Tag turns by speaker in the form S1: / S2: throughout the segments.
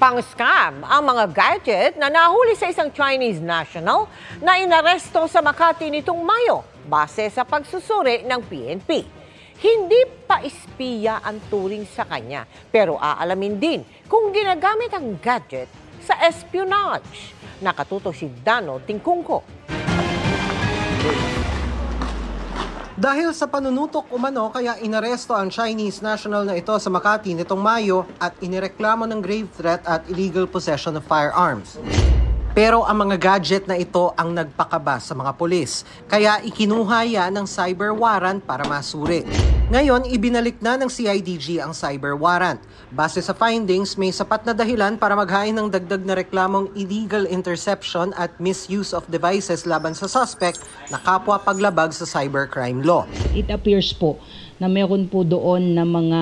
S1: Pang-scam ang mga gadget na nahuli sa isang Chinese national na inaresto sa Makati nitong Mayo base sa pagsusuri ng PNP. Hindi pa espiya ang turing sa kanya, pero aalamin din kung ginagamit ang gadget sa espionage. Nakatuto si Dano Tingkungko.
S2: Dahil sa panunutok umano, kaya inaresto ang Chinese national na ito sa Makati nitong Mayo at inireklamo ng grave threat at illegal possession of firearms. Pero ang mga gadget na ito ang nagpakaba sa mga pulis, kaya ikinuha yan ng cyber warrant para masuri. Ngayon, ibinalik na ng CIDG ang cyber warrant. Base sa findings, may sapat na dahilan para maghain ng dagdag na reklamong illegal interception at misuse of devices laban sa suspect na kapwa paglabag sa cybercrime law.
S3: It appears po na meron po doon na mga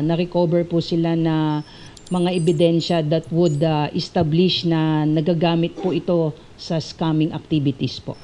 S3: na-recover po sila na mga ebidensya that would establish na nagagamit po ito sa scamming activities po.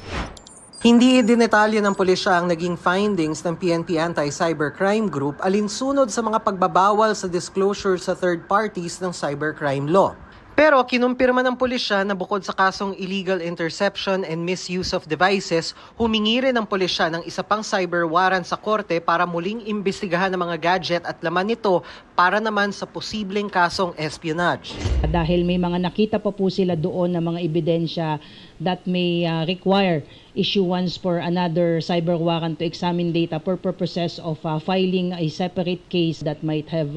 S2: Hindi dinetalye ng pulisya ang naging findings ng PNP Anti-Cybercrime Group alinsunod sa mga pagbabawal sa disclosure sa third parties ng cybercrime law. Pero kinumpirma ng pulisya na bukod sa kasong illegal interception and misuse of devices, humingi rin ng pulisya ng isa pang cyber warrant sa korte para muling imbestigahan ng mga gadget at laman nito para naman sa posibleng kasong espionage.
S3: Dahil may mga nakita pa po sila doon na mga ebidensya that may require issuance for another cyber warrant to examine data for purposes of filing a separate case that might have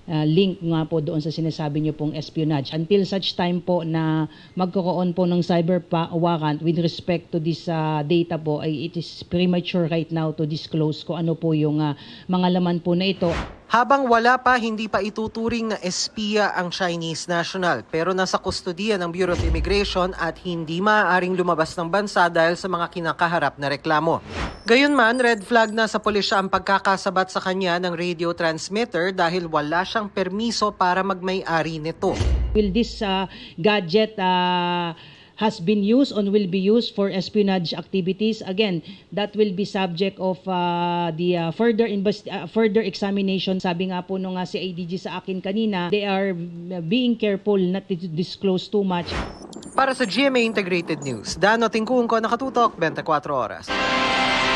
S3: link nga po doon sa sinasabi niyo pong espionage. Until such time po na magkaroon po ng cyber warrant with respect to this data po, ay it is premature right now to disclose ko ano po yung mga laman po na ito.
S2: Habang wala pa, hindi pa ituturing na espiya ang Chinese national, pero nasa kustodiya ng Bureau of Immigration at hindi maaaring lumabas ng bansa dahil sa mga kinakaharap na reklamo. Gayunman, red flag na sa pulisya ang pagkakasabat sa kanya ng radio transmitter dahil wala siyang permiso para magmay-ari nito.
S3: Will this gadget has been used or will be used for espionage activities? Again, that will be subject of the further examination. Sabi nga po nung CIDG sa akin kanina, they are being careful not to disclose too much.
S2: Para sa GMA Integrated News, Dano Tingkungko, nakatutok 24 oras.